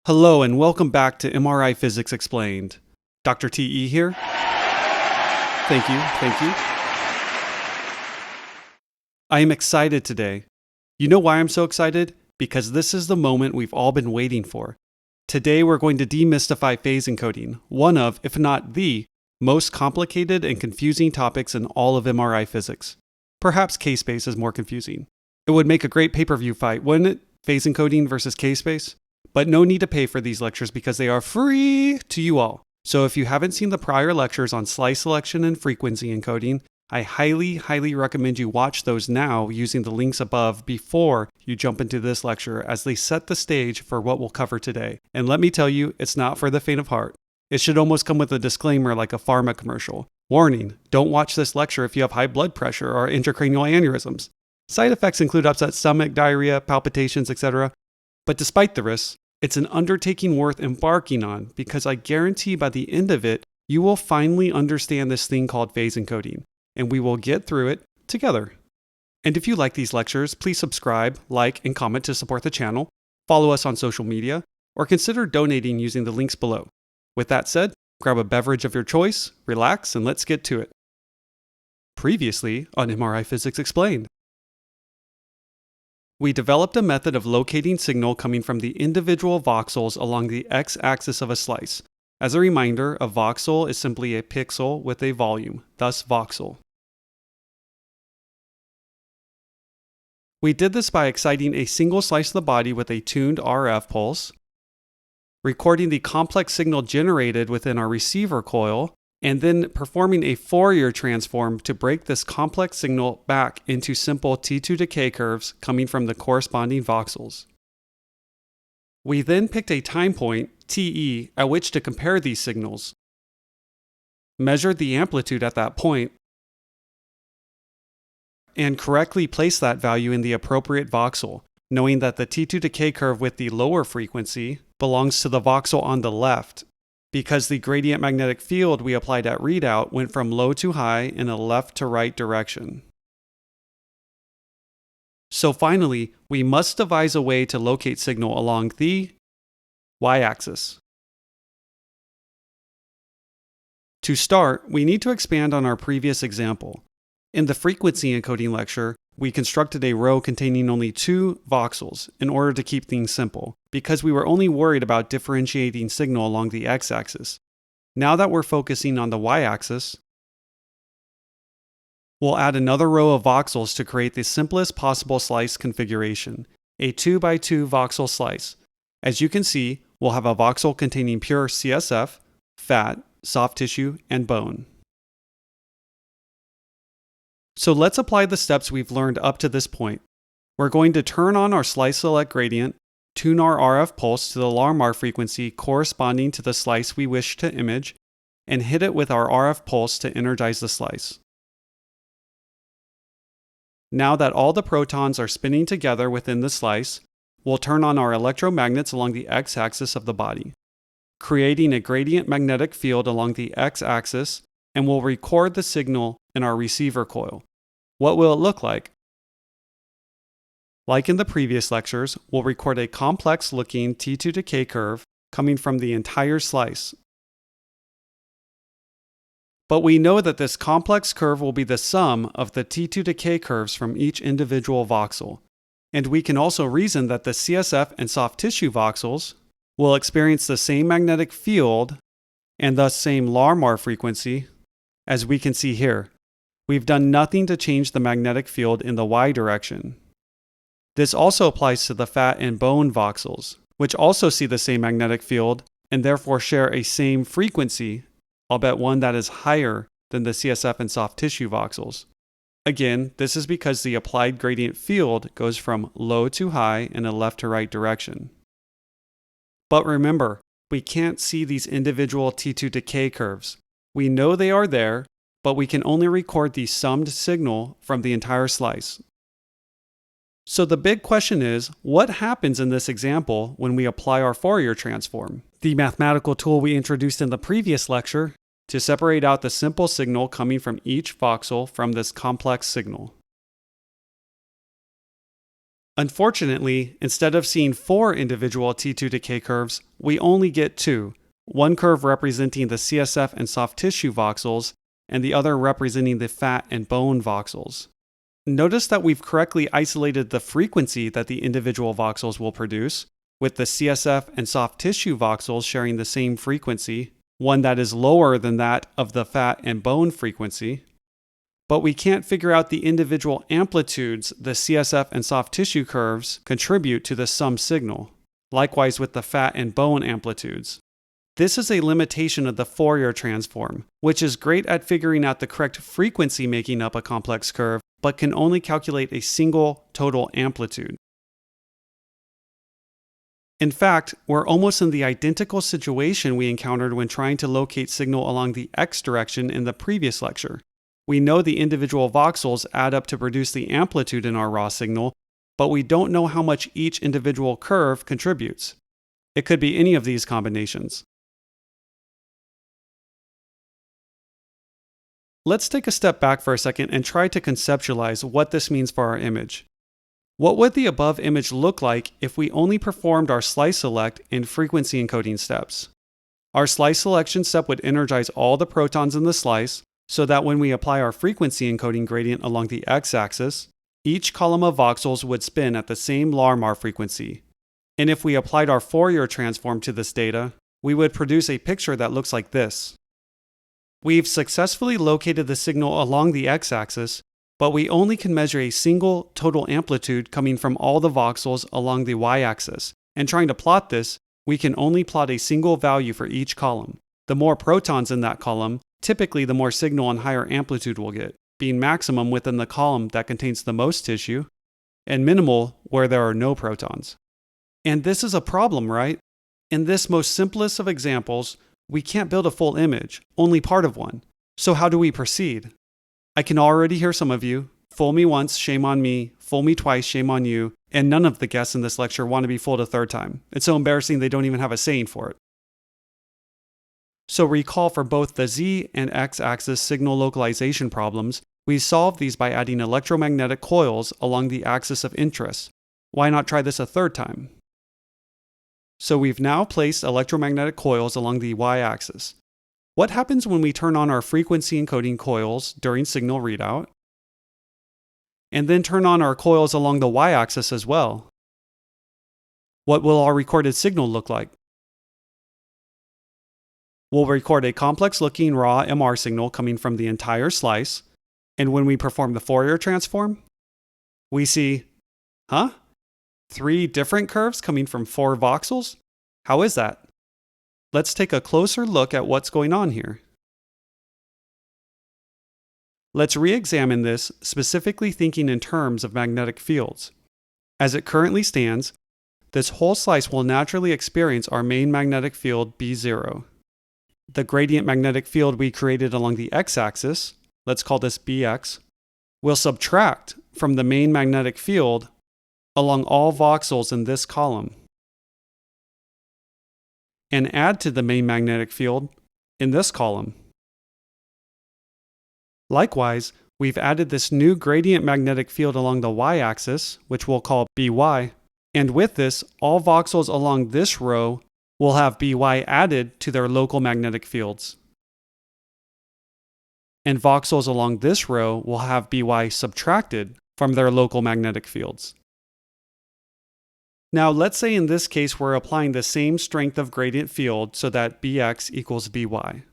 Hello and welcome back to MRI Physics Explained. Dr. T.E. here. Thank you. I am excited today. You know why I'm so excited? Because this is the moment we've all been waiting for. Today we're going to demystify phase encoding, one of, if not the, most complicated and confusing topics in all of MRI physics. Perhaps K-space is more confusing. It would make a great pay-per-view fight, wouldn't it? Phase encoding versus K-space? But no need to pay for these lectures because they are free to you all. So if you haven't seen the prior lectures on slice selection and frequency encoding, I highly recommend you watch those now using the links above before you jump into this lecture, as they set the stage for what we'll cover today. And let me tell you, it's not for the faint of heart. It should almost come with a disclaimer like a pharma commercial. Warning, don't watch this lecture if you have high blood pressure or intracranial aneurysms. Side effects include upset stomach, diarrhea, palpitations, etc. But despite the risks, it's an undertaking worth embarking on because I guarantee by the end of it, you will finally understand this thing called phase encoding, and we will get through it together. And if you like these lectures, please subscribe, like, and comment to support the channel, follow us on social media, or consider donating using the links below. With that said, grab a beverage of your choice, relax, and let's get to it. Previously on MRI Physics Explained. We developed a method of locating signal coming from the individual voxels along the x-axis of a slice. As a reminder, a voxel is simply a pixel with a volume, thus voxel. We did this by exciting a single slice of the body with a tuned RF pulse, recording the complex signal generated within our receiver coil, and then performing a Fourier transform to break this complex signal back into simple T2 decay curves coming from the corresponding voxels. We then picked a time point, TE, at which to compare these signals, measured the amplitude at that point, and correctly placed that value in the appropriate voxel, knowing that the T2 decay curve with the lower frequency belongs to the voxel on the left, because the gradient magnetic field we applied at readout went from low to high in a left to right direction. So finally, we must devise a way to locate signal along the y-axis. To start, we need to expand on our previous example. In the frequency encoding lecture, we constructed a row containing only 2 voxels in order to keep things simple, because we were only worried about differentiating signal along the x-axis. Now that we're focusing on the y-axis, we'll add another row of voxels to create the simplest possible slice configuration, a 2x2 voxel slice. As you can see, we'll have a voxel containing pure CSF, fat, soft tissue, and bone. So let's apply the steps we've learned up to this point. We're going to turn on our slice select gradient, tune our RF pulse to the Larmar frequency corresponding to the slice we wish to image, and hit it with our RF pulse to energize the slice. Now that all the protons are spinning together within the slice, we'll turn on our electromagnets along the x-axis of the body, creating a gradient magnetic field along the x-axis, and we'll record the signal in our receiver coil. What will it look like? Like in the previous lectures, we'll record a complex-looking T2 decay curve coming from the entire slice. But we know that this complex curve will be the sum of the T2 decay curves from each individual voxel. And we can also reason that the CSF and soft tissue voxels will experience the same magnetic field and thus same Larmar frequency as we can see here. We've done nothing to change the magnetic field in the y direction. This also applies to the fat and bone voxels, which also see the same magnetic field and therefore share a same frequency, albeit one that is higher than the CSF and soft tissue voxels. Again, this is because the applied gradient field goes from low to high in a left to right direction. But remember, we can't see these individual T2 decay curves. We know they are there, but we can only record the summed signal from the entire slice. So the big question is, what happens in this example when we apply our Fourier transform, the mathematical tool we introduced in the previous lecture, to separate out the simple signal coming from each voxel from this complex signal? Unfortunately, instead of seeing 4 individual T2 decay curves, we only get 2, one curve representing the CSF and soft tissue voxels, and the other representing the fat and bone voxels. Notice that we've correctly isolated the frequency that the individual voxels will produce, with the CSF and soft tissue voxels sharing the same frequency, one that is lower than that of the fat and bone frequency. But we can't figure out the individual amplitudes the CSF and soft tissue curves contribute to the sum signal, likewise with the fat and bone amplitudes. This is a limitation of the Fourier transform, which is great at figuring out the correct frequency making up a complex curve, but can only calculate a single total amplitude. In fact, we're almost in the identical situation we encountered when trying to locate signal along the x direction in the previous lecture. We know the individual voxels add up to produce the amplitude in our raw signal, but we don't know how much each individual curve contributes. It could be any of these combinations. Let's take a step back for a second and try to conceptualize what this means for our image. What would the above image look like if we only performed our slice select and frequency encoding steps? Our slice selection step would energize all the protons in the slice, so that when we apply our frequency encoding gradient along the x-axis, each column of voxels would spin at the same Larmor frequency. And if we applied our Fourier transform to this data, we would produce a picture that looks like this. We've successfully located the signal along the x-axis, but we only can measure a single total amplitude coming from all the voxels along the y-axis, and trying to plot this, we can only plot a single value for each column. The more protons in that column, typically the more signal and higher amplitude we'll get, being maximum within the column that contains the most tissue, and minimal where there are no protons. And this is a problem, right? In this most simplest of examples, we can't build a full image, only part of one. So how do we proceed? I can already hear some of you, fool me once, shame on me, fool me twice, shame on you, and none of the guests in this lecture want to be fooled a third time. It's so embarrassing they don't even have a saying for it. So recall for both the z and x-axis signal localization problems, we solved these by adding electromagnetic coils along the axis of interest. Why not try this a third time? So we've now placed electromagnetic coils along the y-axis. What happens when we turn on our frequency encoding coils during signal readout? And then turn on our coils along the y-axis as well. What will our recorded signal look like? We'll record a complex-looking raw MR signal coming from the entire slice, and when we perform the Fourier transform, we see, 3 different curves coming from 4 voxels? How is that? Let's take a closer look at what's going on here. Let's re-examine this, specifically thinking in terms of magnetic fields. As it currently stands, this whole slice will naturally experience our main magnetic field B0. The gradient magnetic field we created along the x-axis, let's call this Bx, will subtract from the main magnetic field along all voxels in this column, and add to the main magnetic field in this column. Likewise, we've added this new gradient magnetic field along the y-axis, which we'll call By, and with this, all voxels along this row will have By added to their local magnetic fields. And voxels along this row will have By subtracted from their local magnetic fields. Now, let's say in this case we're applying the same strength of gradient field so that Bx equals By.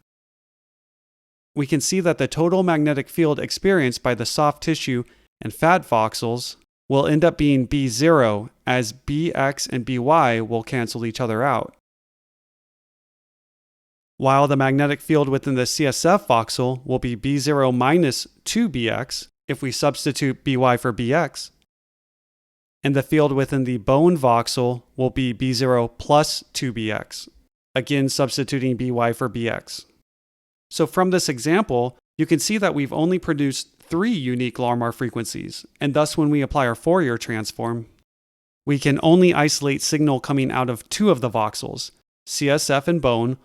We can see that the total magnetic field experienced by the soft tissue and fat voxels will end up being B0, as Bx and By will cancel each other out. While the magnetic field within the CSF voxel will be B0 minus 2Bx if we substitute By for Bx, and the field within the bone voxel will be B0 plus 2Bx, again substituting By for Bx. So from this example, you can see that we've only produced 3 unique Larmor frequencies, and thus when we apply our Fourier transform, we can only isolate signal coming out of 2 of the voxels, CSF and bone,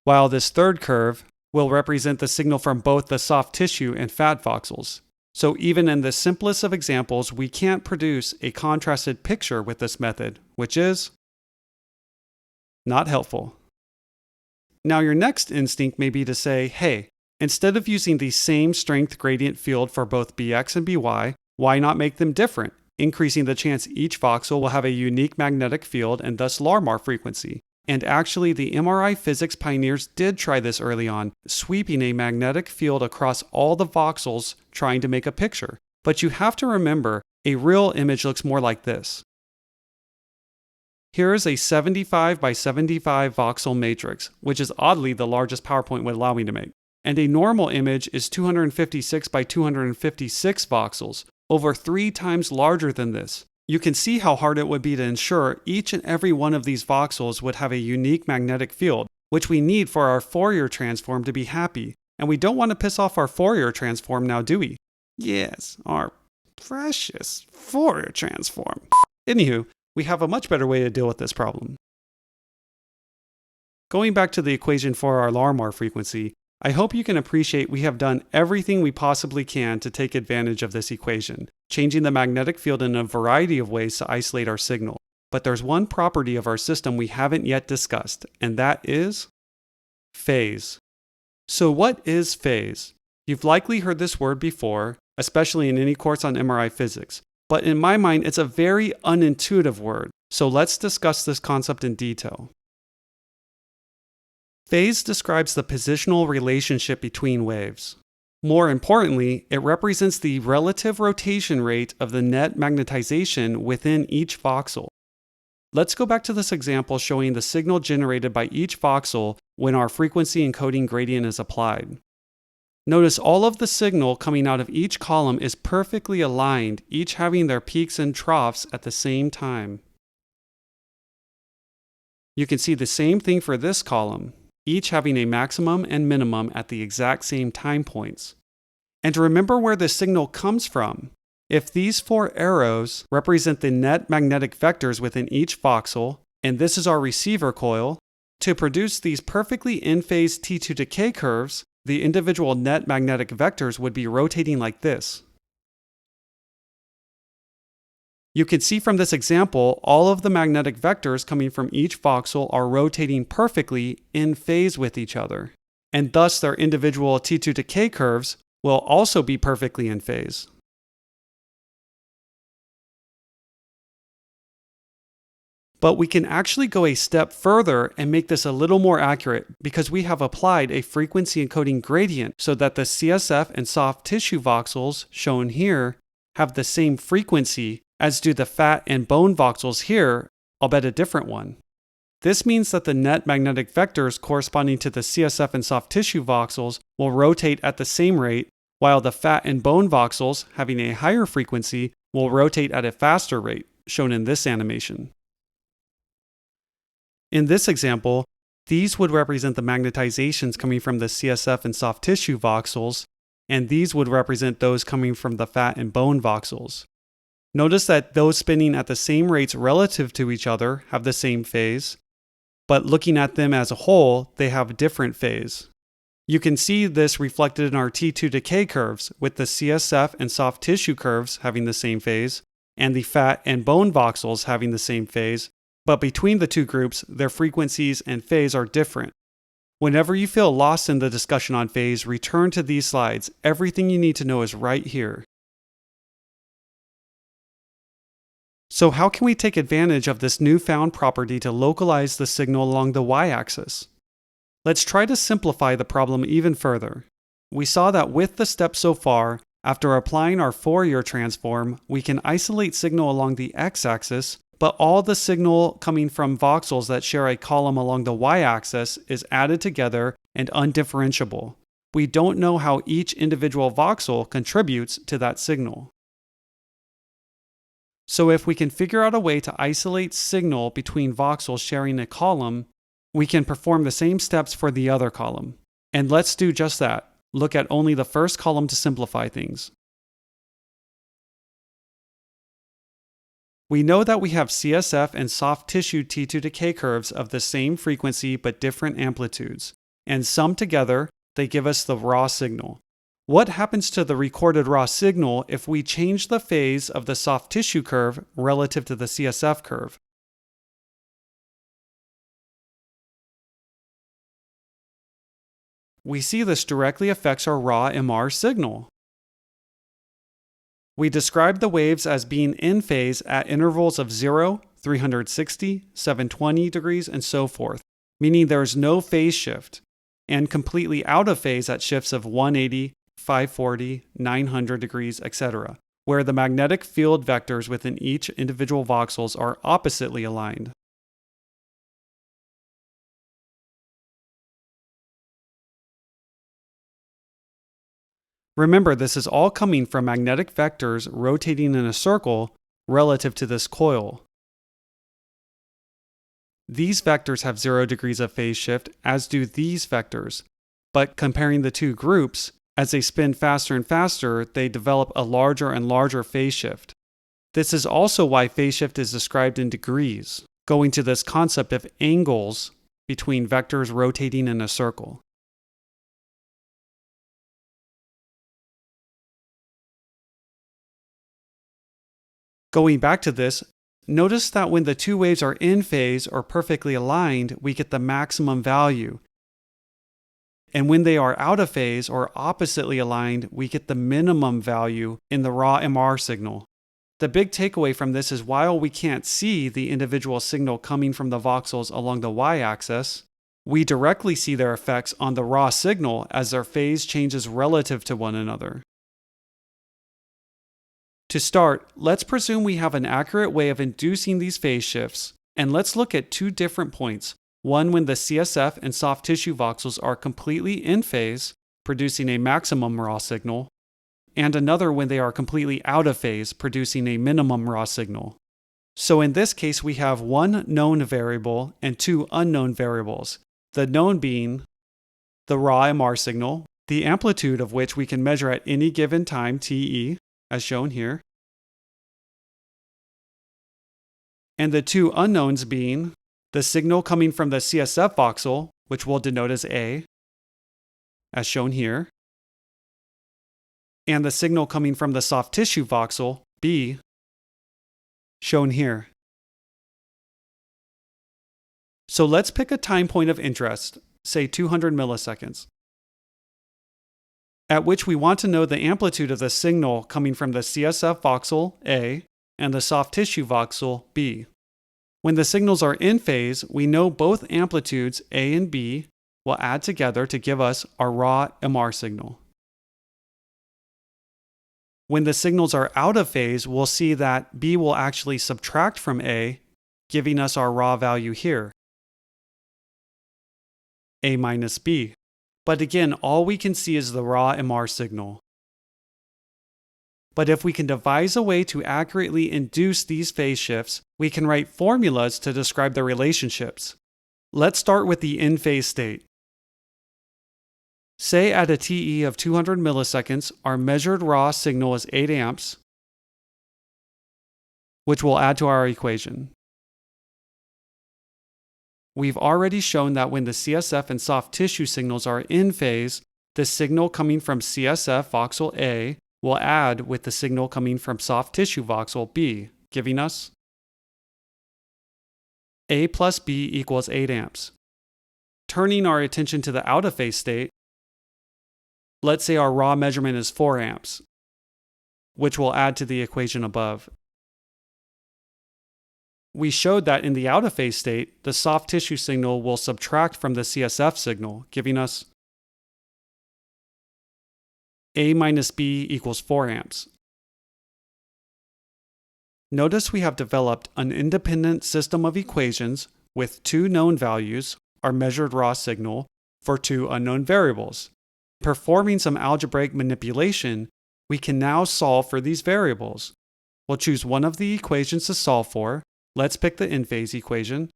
while this third curve will represent the signal from both the soft tissue and fat voxels, So even in the simplest of examples, we can't produce a contrasted picture with this method, which is not helpful. Now your next instinct may be to say, hey, instead of using the same strength gradient field for both Bx and By, why not make them different, increasing the chance each voxel will have a unique magnetic field and thus Larmor frequency. And actually, the MRI physics pioneers did try this early on, sweeping a magnetic field across all the voxels trying to make a picture. But you have to remember, a real image looks more like this. Here is a 75 by 75 voxel matrix, which is oddly the largest PowerPoint would allow me to make. And a normal image is 256 by 256 voxels, over 3 times larger than this. You can see how hard it would be to ensure each and every one of these voxels would have a unique magnetic field, which we need for our Fourier transform to be happy. And we don't want to piss off our Fourier transform now, do we? Yes, our precious Fourier transform. Anywho, we have a much better way to deal with this problem. Going back to the equation for our Larmor frequency, I hope you can appreciate we have done everything we possibly can to take advantage of this equation, changing the magnetic field in a variety of ways to isolate our signal. But there's one property of our system we haven't yet discussed, and that is phase. So what is phase? You've likely heard this word before, especially in any course on MRI physics, but in my mind it's a very unintuitive word, so let's discuss this concept in detail. Phase describes the positional relationship between waves. More importantly, it represents the relative rotation rate of the net magnetization within each voxel. Let's go back to this example showing the signal generated by each voxel when our frequency encoding gradient is applied. Notice all of the signal coming out of each column is perfectly aligned, each having their peaks and troughs at the same time. You can see the same thing for this column, each having a maximum and minimum at the exact same time points. And remember where the signal comes from. If these 4 arrows represent the net magnetic vectors within each voxel, and this is our receiver coil, to produce these perfectly in-phase T2 decay curves, the individual net magnetic vectors would be rotating like this. You can see from this example, all of the magnetic vectors coming from each voxel are rotating perfectly in phase with each other, and thus their individual T2 decay curves will also be perfectly in phase. But we can actually go a step further and make this a little more accurate because we have applied a frequency encoding gradient so that the CSF and soft tissue voxels, shown here, have the same frequency as do the fat and bone voxels here, albeit a different one. This means that the net magnetic vectors corresponding to the CSF and soft tissue voxels will rotate at the same rate, while the fat and bone voxels, having a higher frequency, will rotate at a faster rate, shown in this animation. In this example, these would represent the magnetizations coming from the CSF and soft tissue voxels, and these would represent those coming from the fat and bone voxels. Notice that those spinning at the same rates relative to each other have the same phase, but looking at them as a whole, they have different phase. You can see this reflected in our T2 decay curves, with the CSF and soft tissue curves having the same phase, and the fat and bone voxels having the same phase, but between the two groups, their frequencies and phase are different. Whenever you feel lost in the discussion on phase, return to these slides. Everything you need to know is right here. So how can we take advantage of this newfound property to localize the signal along the y-axis? Let's try to simplify the problem even further. We saw that with the steps so far, after applying our Fourier transform, we can isolate signal along the x-axis, but all the signal coming from voxels that share a column along the y-axis is added together and undifferentiable. We don't know how each individual voxel contributes to that signal. So if we can figure out a way to isolate signal between voxels sharing a column, we can perform the same steps for the other column. And let's do just that. Look at only the first column to simplify things. We know that we have CSF and soft tissue T2 decay curves of the same frequency but different amplitudes, and summed together, they give us the raw signal. What happens to the recorded raw signal if we change the phase of the soft tissue curve relative to the CSF curve? We see this directly affects our raw MR signal. We describe the waves as being in phase at intervals of 0, 360, 720 degrees, and so forth, meaning there is no phase shift, and completely out of phase at shifts of 180, 540, 900 degrees, etc., where the magnetic field vectors within each individual voxels are oppositely aligned. Remember, this is all coming from magnetic vectors rotating in a circle relative to this coil. These vectors have 0 degrees of phase shift, as do these vectors. But comparing the two groups, as they spin faster and faster, they develop a larger and larger phase shift. This is also why phase shift is described in degrees, going to this concept of angles between vectors rotating in a circle. Going back to this, notice that when the two waves are in phase or perfectly aligned, we get the maximum value. And when they are out of phase or oppositely aligned, we get the minimum value in the raw MR signal. The big takeaway from this is while we can't see the individual signal coming from the voxels along the y-axis, we directly see their effects on the raw signal as their phase changes relative to one another. To start, let's presume we have an accurate way of inducing these phase shifts, and let's look at two different points. One when the CSF and soft tissue voxels are completely in phase, producing a maximum raw signal, and another when they are completely out of phase, producing a minimum raw signal. So in this case, we have one known variable and two unknown variables, the known being the raw MR signal, the amplitude of which we can measure at any given time TE, as shown here, and the two unknowns being the signal coming from the CSF voxel, which we'll denote as A, as shown here, and the signal coming from the soft tissue voxel, B, shown here. So let's pick a time point of interest, say 200 milliseconds, at which we want to know the amplitude of the signal coming from the CSF voxel, A, and the soft tissue voxel, B. When the signals are in phase, we know both amplitudes, A and B, will add together to give us our raw MR signal. When the signals are out of phase, we'll see that B will actually subtract from A, giving us our raw value here, A minus B. But again, all we can see is the raw MR signal. But if we can devise a way to accurately induce these phase shifts, we can write formulas to describe the relationships. Let's start with the in-phase state. Say at a TE of 200 milliseconds, our measured raw signal is 8 amps, which we'll add to our equation. We've already shown that when the CSF and soft tissue signals are in phase, the signal coming from CSF voxel A will add with the signal coming from soft tissue voxel B, giving us A plus B equals 8 amps. Turning our attention to the out of phase state, let's say our raw measurement is 4 amps, which we'll add to the equation above. We showed that in the out of phase state, the soft tissue signal will subtract from the CSF signal, giving us A minus B equals 4 amps. Notice we have developed an independent system of equations with two known values, our measured raw signal, for two unknown variables. Performing some algebraic manipulation, we can now solve for these variables. We'll choose one of the equations to solve for. Let's pick the in-phase equation,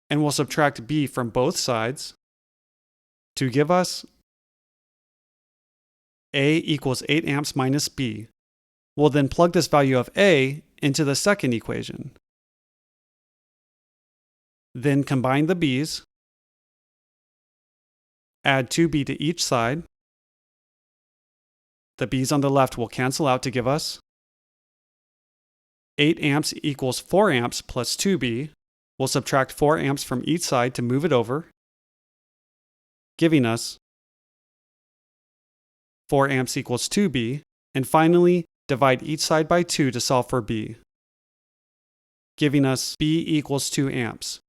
and we'll subtract B from both sides to give us A equals 8 amps minus B. We'll then plug this value of A into the second equation. Then combine the B's, add 2B to each side, The B's on the left will cancel out to give us 8 amps equals 4 amps plus 2B. We'll subtract 4 amps from each side to move it over, giving us 4 amps equals 2B. And finally, divide each side by 2 to solve for B, giving us B equals 2 amps.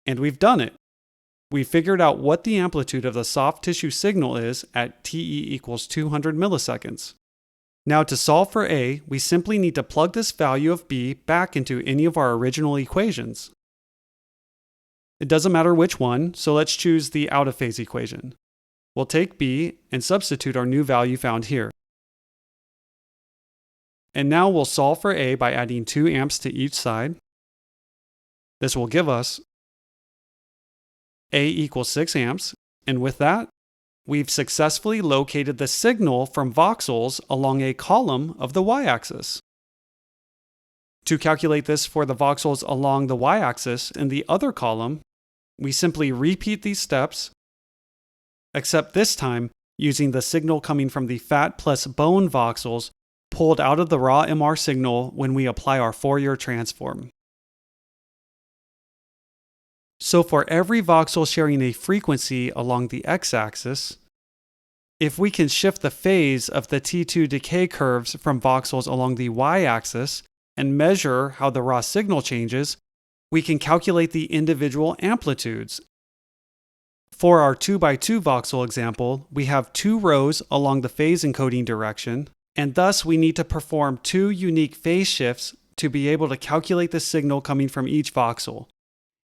And we've done it. We figured out what the amplitude of the soft tissue signal is at TE equals 200 milliseconds. Now to solve for A, we simply need to plug this value of B back into any of our original equations. It doesn't matter which one, so let's choose the out-of-phase equation. We'll take B and substitute our new value found here. And now we'll solve for A by adding 2 amps to each side. This will give us A equals 6 amps, and with that, we've successfully located the signal from voxels along a column of the y-axis. To calculate this for the voxels along the y-axis in the other column, we simply repeat these steps, except this time using the signal coming from the fat plus bone voxels pulled out of the raw MR signal when we apply our Fourier transform. So for every voxel sharing a frequency along the x-axis, if we can shift the phase of the T2 decay curves from voxels along the y-axis and measure how the raw signal changes, we can calculate the individual amplitudes. For our 2x2 voxel example, we have 2 rows along the phase encoding direction, and thus we need to perform 2 unique phase shifts to be able to calculate the signal coming from each voxel.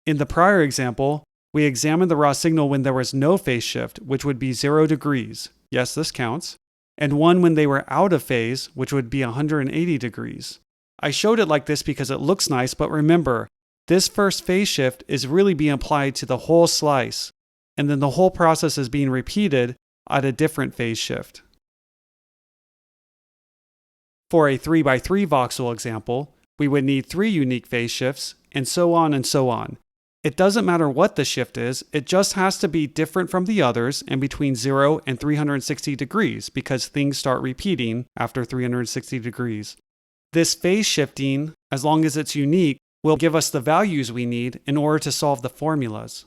In the prior example, we examined the raw signal when there was no phase shift, which would be 0 degrees. Yes, this counts. And one when they were out of phase, which would be 180 degrees. I showed it like this because it looks nice, but remember, this first phase shift is really being applied to the whole slice, and then the whole process is being repeated at a different phase shift. For a 3x3 voxel example, we would need 3 unique phase shifts, and so on and so on. It doesn't matter what the shift is, it just has to be different from the others and between 0 and 360 degrees because things start repeating after 360 degrees. This phase shifting, as long as it's unique, will give us the values we need in order to solve the formulas.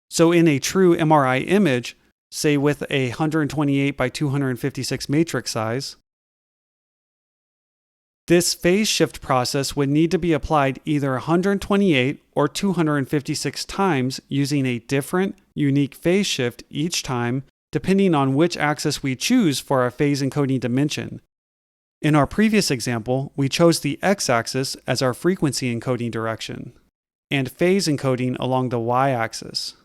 So in a true MRI image, say with a 128 by 256 matrix size, this phase shift process would need to be applied either 128 or 256 times using a different, unique phase shift each time, depending on which axis we choose for our phase encoding dimension. In our previous example, we chose the x-axis as our frequency encoding direction, and phase encoding along the y-axis.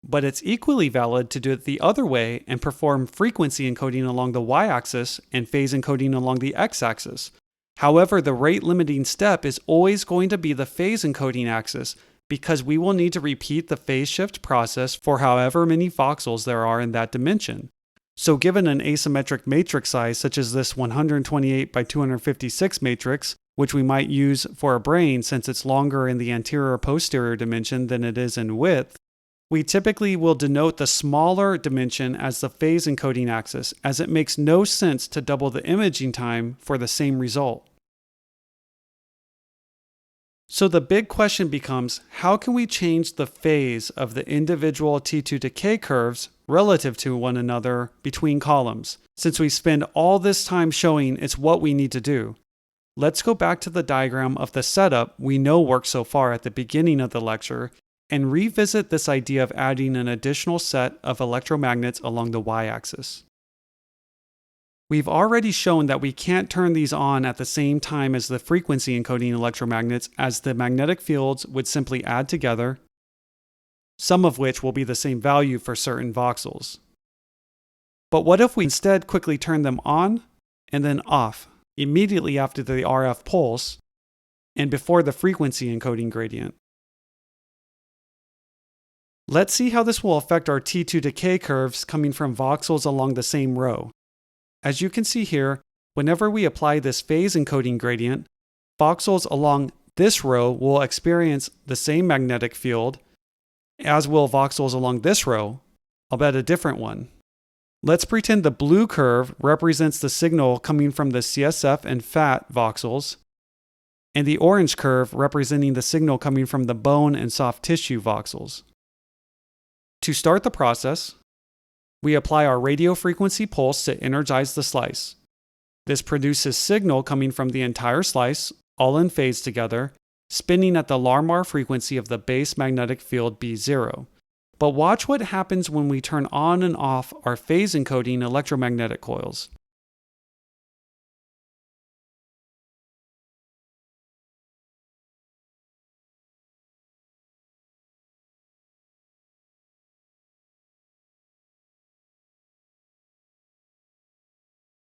But it's equally valid to do it the other way and perform frequency encoding along the y-axis and phase encoding along the x-axis. However, the rate limiting step is always going to be the phase encoding axis because we will need to repeat the phase shift process for however many voxels there are in that dimension. So given an asymmetric matrix size such as this 128 by 256 matrix, which we might use for a brain since it's longer in the anterior-posterior dimension than it is in width, we typically will denote the smaller dimension as the phase encoding axis, as it makes no sense to double the imaging time for the same result. So the big question becomes, how can we change the phase of the individual T2 decay curves relative to one another between columns, since we spend all this time showing it's what we need to do? Let's go back to the diagram of the setup we know works so far at the beginning of the lecture and revisit this idea of adding an additional set of electromagnets along the y-axis. We've already shown that we can't turn these on at the same time as the frequency encoding electromagnets, as the magnetic fields would simply add together, some of which will be the same value for certain voxels. But what if we instead quickly turn them on and then off immediately after the RF pulse and before the frequency encoding gradient? Let's see how this will affect our T2 decay curves coming from voxels along the same row. As you can see here, whenever we apply this phase encoding gradient, voxels along this row will experience the same magnetic field, as will voxels along this row, albeit a different one. Let's pretend the blue curve represents the signal coming from the CSF and fat voxels, and the orange curve representing the signal coming from the bone and soft tissue voxels. To start the process, we apply our radiofrequency pulse to energize the slice. This produces signal coming from the entire slice, all in phase together, spinning at the Larmor frequency of the base magnetic field B0. But watch what happens when we turn on and off our phase encoding electromagnetic coils.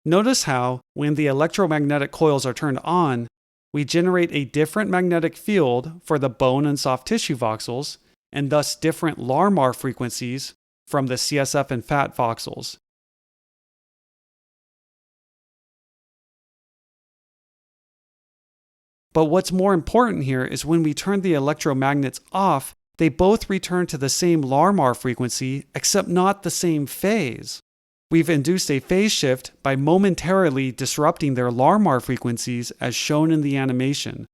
Notice how, when the electromagnetic coils are turned on, we generate a different magnetic field for the bone and soft tissue voxels, and thus different Larmor frequencies from the CSF and fat voxels. But what's more important here is when we turn the electromagnets off, they both return to the same Larmor frequency, except not the same phase. We've induced a phase shift by momentarily disrupting their Larmor frequencies as shown in the animation.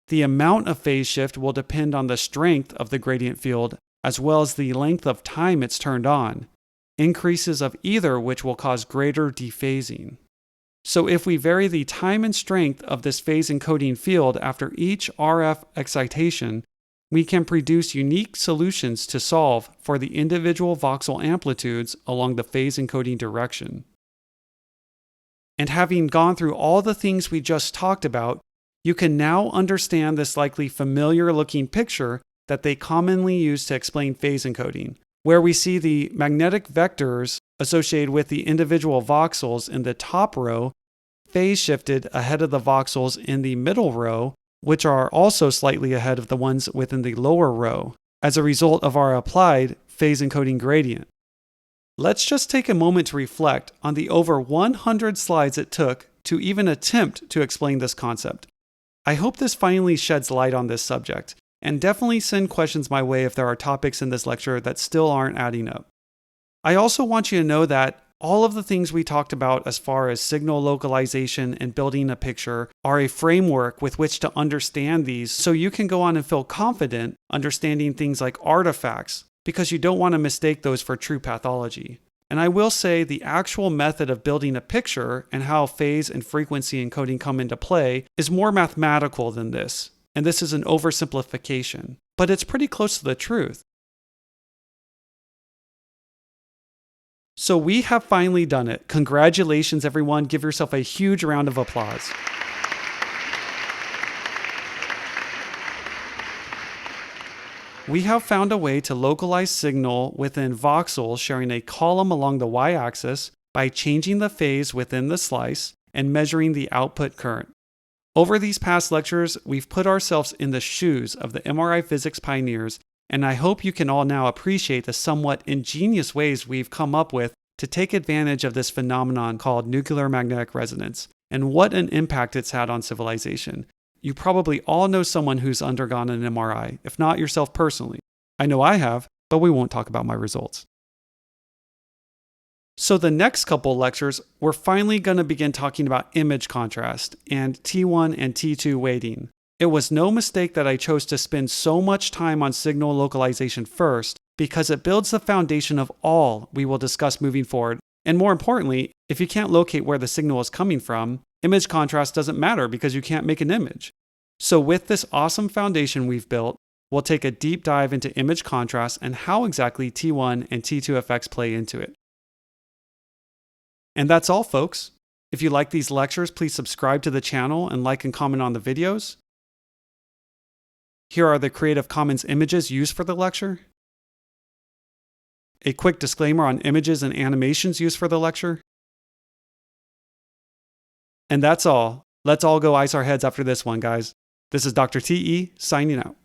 The amount of phase shift will depend on the strength of the gradient field as well as the length of time it's turned on, increases of either which will cause greater dephasing. So if we vary the time and strength of this phase encoding field after each RF excitation, we can produce unique solutions to solve for the individual voxel amplitudes along the phase encoding direction. And having gone through all the things we just talked about, you can now understand this likely familiar looking picture that they commonly use to explain phase encoding, where we see the magnetic vectors associated with the individual voxels in the top row phase shifted ahead of the voxels in the middle row, which are also slightly ahead of the ones within the lower row, as a result of our applied phase encoding gradient. Let's just take a moment to reflect on the over 100 slides it took to even attempt to explain this concept. I hope this finally sheds light on this subject, and definitely send questions my way if there are topics in this lecture that still aren't adding up. I also want you to know that all of the things we talked about as far as signal localization and building a picture are a framework with which to understand these so you can go on and feel confident understanding things like artifacts because you don't want to mistake those for true pathology. And I will say the actual method of building a picture and how phase and frequency encoding come into play is more mathematical than this, and this is an oversimplification, but it's pretty close to the truth. So we have finally done it. Congratulations, everyone. Give yourself a huge round of applause. We have found a way to localize signal within voxels sharing a column along the y-axis by changing the phase within the slice and measuring the output current. Over these past lectures, we've put ourselves in the shoes of the MRI physics pioneers, and I hope you can all now appreciate the somewhat ingenious ways we've come up with to take advantage of this phenomenon called nuclear magnetic resonance, and what an impact it's had on civilization. You probably all know someone who's undergone an MRI, if not yourself personally. I know I have, but we won't talk about my results. So the next couple lectures, we're finally going to begin talking about image contrast and T1 and T2 weighting. It was no mistake that I chose to spend so much time on signal localization first because it builds the foundation of all we will discuss moving forward. And more importantly, if you can't locate where the signal is coming from, image contrast doesn't matter because you can't make an image. So with this awesome foundation we've built, we'll take a deep dive into image contrast and how exactly T1 and T2 effects play into it. And that's all, folks. If you like these lectures, please subscribe to the channel and like and comment on the videos. Here are the Creative Commons images used for the lecture. A quick disclaimer on images and animations used for the lecture. And that's all. Let's all go ice our heads after this one, guys. This is Dr. T.E. signing out.